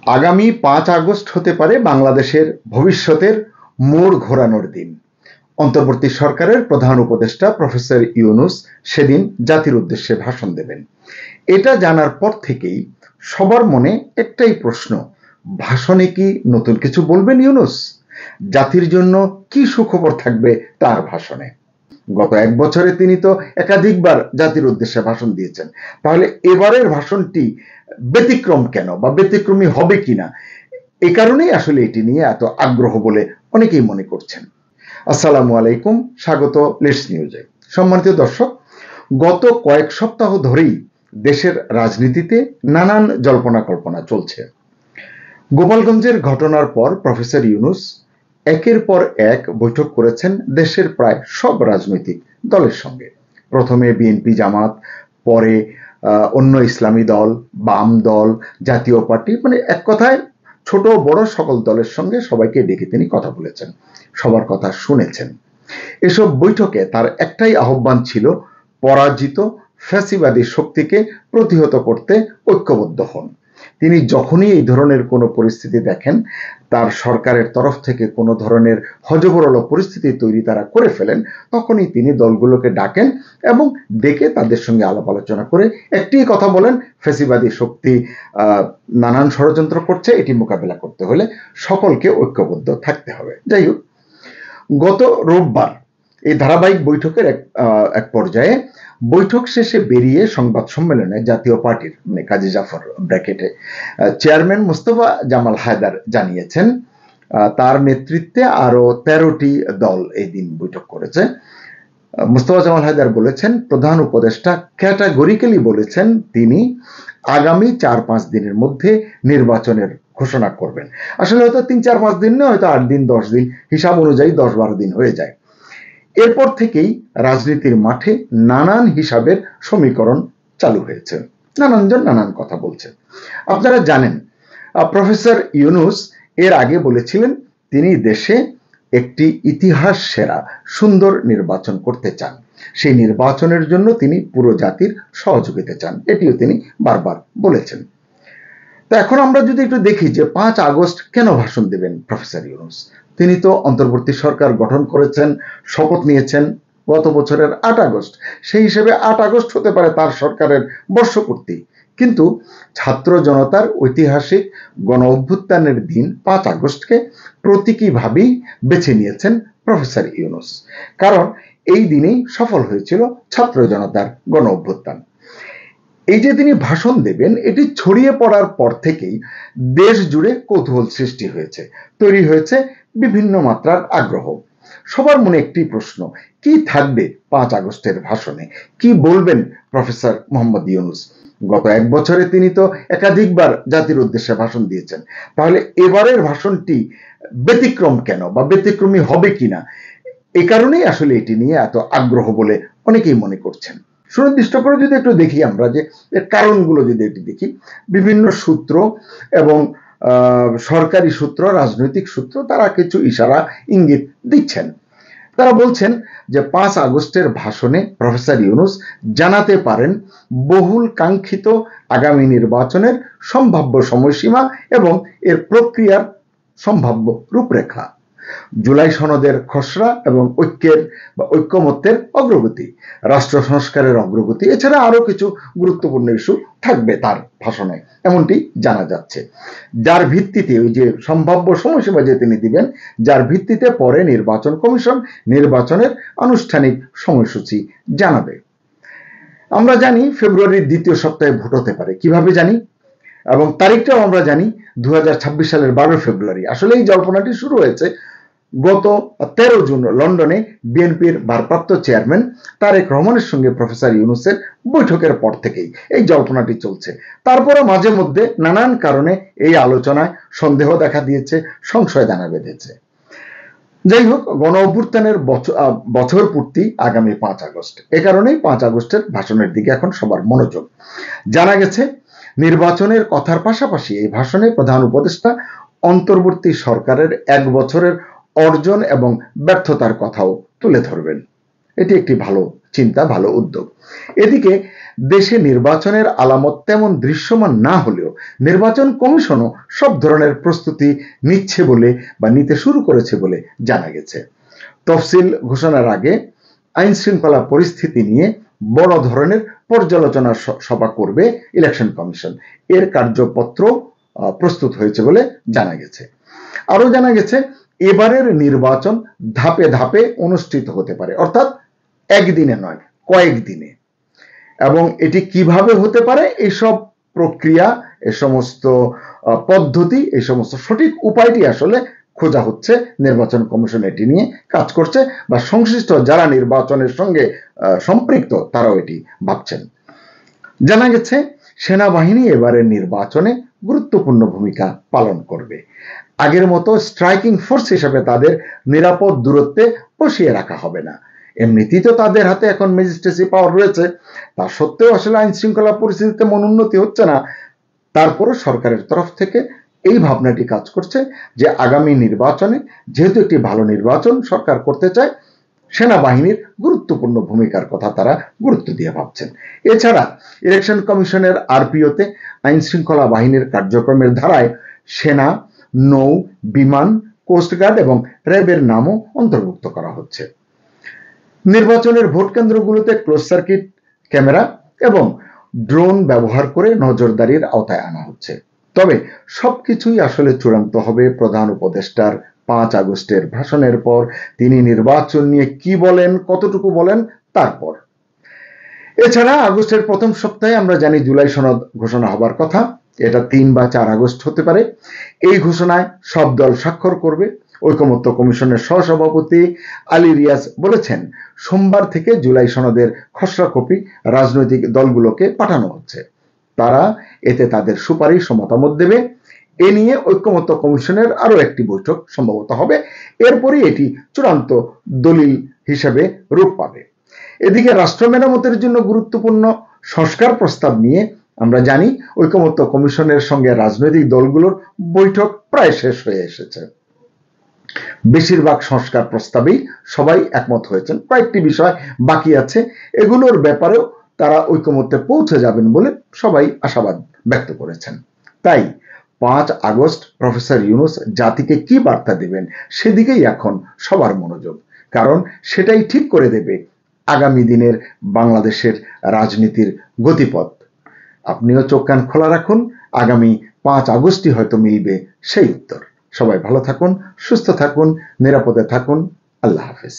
আগামী 5 আগস্ট হতে পারে বাংলাদেশের ভবিষ্যতের মোড় ঘোরানোর দিন। অন্তর্বর্তী সরকারের প্রধান উপদেষ্টা প্রফেসর ইউনূস সেদিন জাতির উদ্দেশ্যে ভাষণ দেবেন। এটা জানার পর থেকেই সবার মনে একটাই প্রশ্ন, ভাষণে কি নতুন কিছু বলবেন ইউনূস? জাতির জন্য কি সুখবর থাকবে তার ভাষণে? গত 1 বছরে তিনি তো একাধিকবার জাতির উদ্দেশ্যে ভাষণ দিয়েছেন। তাহলে এবারের ভাষণটি ব্যতিক্রম কেন বা ব্যতিক্রমী হবে কিনা, এ কারণেই আসলে এটি নিয়ে এত আগ্রহ বলে অনেকেই মনে করছেন। আসসালামু আলাইকুম, স্বাগত লেটস নিউজে। সম্মানিত দর্শক, গত কয়েক সপ্তাহ ধরেই দেশের রাজনীতিতে নানান জল্পনা কল্পনা চলছে। গোপালগঞ্জের ঘটনার পর প্রফেসর ইউনূস একের পর এক বৈঠক করেছেন দেশের প্রায় সব রাজনৈতিক দলের সঙ্গে। প্রথমে বিএনপি জামাত, পরে অন্য ইসলামী দল, বাম দল, জাতীয় পার্টি, মানে এক কথায় ছোট বড় সকল দলের সঙ্গে সবাইকে ডেকে তিনি কথা বলেছেন, সবার কথা শুনেছেন। এসব বৈঠকে তার একটাই আহ্বান ছিল, পরাজিত ফ্যাসিবাদী শক্তিকে প্রতিহত করতে ঐক্যবদ্ধ হন। তিনি যখনই এই ধরনের কোনো পরিস্থিতি দেখেন, তার সরকারের তরফ থেকে কোনো ধরনের হযবরল পরিস্থিতি তৈরি তারা করে ফেলেন, তখনই তিনি দলগুলোকে ডাকেন এবং ডেকে তাদের সঙ্গে আলাপ আলোচনা করে একটি কথা বলেন, ফ্যাসিবাদী শক্তি নানান ষড়যন্ত্র করছে, এটি মোকাবেলা করতে হলে সকলকে ঐক্যবদ্ধ থাকতে হবে। যাই হোক, গত রোববার এই ধারাবাহিক বৈঠকের এক পর্যায়ে বৈঠক শেষে বেরিয়ে সংবাদ সম্মেলনে জাতীয় পার্টির মানে কাজী জাফর ব্র্যাকেটে চেয়ারম্যান মোস্তফা জামাল হায়দার জানিয়েছেন, তার নেতৃত্বে আরো 13টি দল এই দিন বৈঠক করেছে। মোস্তফা জামাল হায়দার বলেছেন, প্রধান উপদেষ্টা ক্যাটাগরিক্যালি বলেছেন তিনি আগামী 4-5 দিনের মধ্যে নির্বাচনের ঘোষণা করবেন। আসলে হয়তো 3-4-5 দিন না, হয়তো 8 দিন 10 দিন, হিসাব অনুযায়ী 10-12 দিন হয়ে যায়। এরপর থেকেই রাজনীতির মাঠে নানান হিসাবের সমীকরণ চালু হয়েছে, নানানজন নানান কথা বলছে। আপনারা জানেন, প্রফেসর ইউনূস এর আগে বলেছিলেন তিনি দেশে একটি ইতিহাস সেরা সুন্দর নির্বাচন করতে চান, সেই নির্বাচনের জন্য তিনি পুরো জাতির সহযোগিতা চান, এটিও তিনি বারবার বলেছেন। তো এখন আমরা যদি একটু দেখি যে 5 আগস্ট কেন ভাষণ দেবেন প্রফেসর ইউনূস। তিনি তো অন্তর্বর্তী সরকার গঠন করেছেন, শপথ নিয়েছেন গত বছরের 8 আগস্ট। সেই হিসেবে 8 আগস্ট হতে পারে তার সরকারের বর্ষপূর্তি, কিন্তু ছাত্র জনতার ঐতিহাসিক গণ অভ্যুত্থানের দিন 5 আগস্টকে প্রতীকীভাবেই বেছে নিয়েছেন প্রফেসর ইউনূস, কারণ এই দিনেই সফল হয়েছিল ছাত্র জনতার গণ অভ্যুত্থান। এই যে তিনি ভাষণ দেবেন, এটি ছড়িয়ে পড়ার পর থেকেই দেশ জুড়ে কৌতূহল সৃষ্টি হয়েছে, তৈরি হয়েছে বিভিন্ন মাত্রার আগ্রহ। সবার মনে একটি প্রশ্ন, কি থাকবে 5 আগস্টের ভাষণে, কি বলবেন প্রফেসর মোহাম্মদ ইউনূস? গত 1 বছরে তিনি তো একাধিকবার জাতির উদ্দেশ্যে ভাষণ দিয়েছেন। তাহলে এবারের ভাষণটি ব্যতিক্রম কেন বা ব্যতিক্রমী হবে কিনা, এই কারণেই আসলে এটি নিয়ে এত আগ্রহ বলে অনেকেই মনে করছেন। সুনির্দিষ্ট করে যদি একটু দেখি আমরা, যে এর কারণগুলো যদি একটু দেখি, বিভিন্ন সূত্র এবং সরকারি সূত্র, রাজনৈতিক সূত্র, তারা কিছু ইশারা ইঙ্গিত দিচ্ছেন। তারা বলছেন যে 5 আগস্টের ভাষণে প্রফেসর ইউনূস জানাতে পারেন বহুল কাঙ্ক্ষিত আগামী নির্বাচনের সম্ভাব্য সময়সীমা এবং এর প্রক্রিয়ার সম্ভাব্য রূপরেখা, জুলাই সনদের খসড়া এবং ঐক্যমত্যের অগ্রগতি, রাষ্ট্র সংস্কারের অগ্রগতি, এছাড়া আরো কিছু গুরুত্বপূর্ণ ইস্যু থাকবে তার ভাষণে, এমনটি জানা যাচ্ছে। যার ভিত্তিতে ওই যে সম্ভাব্য সময়সীমা যে তিনি দিবেন, যার ভিত্তিতে পরে নির্বাচন কমিশন নির্বাচনের আনুষ্ঠানিক সময়সূচি জানাবে। আমরা জানি ফেব্রুয়ারির 2য় সপ্তাহে ভোট হতে পারে। কিভাবে জানি? এবং তারিখটাও আমরা জানি 2026 সালের 12 ফেব্রুয়ারি। আসলে এই জল্পনাটি শুরু হয়েছে গত 13 জুন লন্ডনে বিএনপির ভারপ্রাপ্ত চেয়ারম্যান তারেক রহমানের সঙ্গে প্রফেসর ইউনূসের বৈঠকের পর থেকেই এই জল্পনাটি চলছে। তারপরে মাঝে মধ্যে নানান কারণে এই আলোচনায় সন্দেহ দেখা দিয়েছে, সংশয় দানা বেঁধেছে। যাই হোক, গণ অভ্যুত্থানের বছর পূর্তি আগামী 5 আগস্ট, এ কারণেই 5 আগস্টের ভাষণের দিকে এখন সবার মনোযোগ। জানা গেছে নির্বাচনের কথার পাশাপাশি এই ভাষণে প্রধান উপদেষ্টা অন্তর্বর্তী সরকারের 1 বছরের অর্জন এবং ব্যর্থতার কথাও তুলে ধরবেন। এটি একটি ভালো চিন্তা, ভালো উদ্যোগ। এদিকে দেশে নির্বাচনের আলামত তেমন দৃশ্যমান না হলেও নির্বাচন কমিশনও সব ধরনের প্রস্তুতি নিচ্ছে বলে বা নিতে শুরু করেছে বলে জানা গেছে। তফসিল ঘোষণার আগে আইন শৃঙ্খলা পরিস্থিতি নিয়ে বড় ধরনের পর্যালোচনা সভা করবে ইলেকশন কমিশন। এর কার্যপত্র প্রস্তুত হয়েছে বলে জানা গেছে। আরো জানা গেছে এবারের নির্বাচন ধাপে ধাপে অনুষ্ঠিত হতে পারে, অর্থাৎ একদিনে নয়, কয়েকদিনে। এবং এটি কিভাবে হতে পারে, এইসব প্রক্রিয়া, এই সমস্ত পদ্ধতি, এই সমস্ত সঠিক উপায়টি আসলে খোঁজা হচ্ছে। নির্বাচন কমিশন এটি নিয়ে কাজ করছে, বা সংশ্লিষ্ট যারা নির্বাচনের সঙ্গে সম্পৃক্ত তারাও এটি ভাবছেন। জানা গেছে সেনাবাহিনী এবারের নির্বাচনে গুরুত্বপূর্ণ ভূমিকা পালন করবে। আগের মতো স্ট্রাইকিং ফোর্স হিসেবে তাদের নিরাপদ দূরত্বে বসিয়ে রাখা হবে না। এমনিতেই তো তাদের হাতে এখন ম্যাজিস্ট্রেসি পাওয়ার রয়েছে, তা সত্ত্বেও আসলে আইন শৃঙ্খলা পরিস্থিতিতে তেমন উন্নতি হচ্ছে না। তারপরে সরকারের তরফ থেকে এই ভাবনাটি কাজ করছে যে আগামী নির্বাচনে, যেহেতু একটি ভালো নির্বাচন সরকার করতে চায়, সেনাবাহিনীর গুরুত্বপূর্ণ ভূমিকার কথা তারা গুরুত্ব দিয়ে ভাবছেন। এছাড়া ইলেকশন কমিশনের আরপিওতে আইন শৃঙ্খলা বাহিনীর কার্যক্রমের ধারায় সেনা, নৌ, বিমান, কোস্টগার্ড এবং র্যাবের নামও অন্তর্ভুক্ত করা হচ্ছে। নির্বাচনের ভোট কেন্দ্রগুলোতে ক্লোজ সার্কিট ক্যামেরা এবং ড্রোন ব্যবহার করে নজরদারির আওতায় আনা হচ্ছে। তবে সবকিছুই আসলে চূড়ান্ত হবে প্রধান উপদেষ্টার 5 আগস্টের ভাষণের পর। তিনি নির্বাচন নিয়ে কি বলেন, কতটুকু বলেন, তারপর। এছাড়া আগস্টের প্রথম সপ্তাহে আমরা জানি জুলাই সনদ ঘোষণা হবার কথা। এটা 3 বা 4 আগস্ট হতে পারে। এই ঘোষণায় সব দল স্বাক্ষর করবে। ঐকমত্য কমিশনের সহসভাপতি আলী রিয়াজ বলেছেন, সোমবার থেকে জুলাই সনদের খসড়া কপি রাজনৈতিক দলগুলোকে পাঠানো হচ্ছে। তারা এতে তাদের সুপারিশ ও মতামত দেবে। এ নিয়ে ঐকমত্য কমিশনের আরো একটি বৈঠক সম্ভবত হবে। এরপরই এটি চূড়ান্ত দলিল হিসেবে রূপ পাবে। এদিকে রাষ্ট্র মেরামতের জন্য গুরুত্বপূর্ণ সংস্কার প্রস্তাব নিয়ে আমরা জানি ঐকমত্য কমিশনের সঙ্গে রাজনৈতিক দলগুলোর বৈঠক প্রায় শেষ হয়ে এসেছে। বেশিরভাগ সংস্কার প্রস্তাবেই সবাই একমত হয়েছেন। কয়েকটি বিষয় বাকি আছে, এগুলোর ব্যাপারেও তারা ঐকমত্যে পৌঁছে যাবেন বলে সবাই আশাবাদ ব্যক্ত করেছেন। তাই 5 আগস্ট প্রফেসর ইউনূস জাতিকে কি বার্তা দেবেন সেদিকেই এখন সবার মনোযোগ, কারণ সেটাই ঠিক করে দেবে আগামী দিনের বাংলাদেশের রাজনীতির গতিপথ। আপনিও চোখ কান খোলা রাখুন, আগামী 5 আগস্টই হয়তো মিলবে সেই উত্তর। সবাই ভালো থাকুন, সুস্থ থাকুন, নিরাপদে থাকুন। আল্লাহ হাফেজ।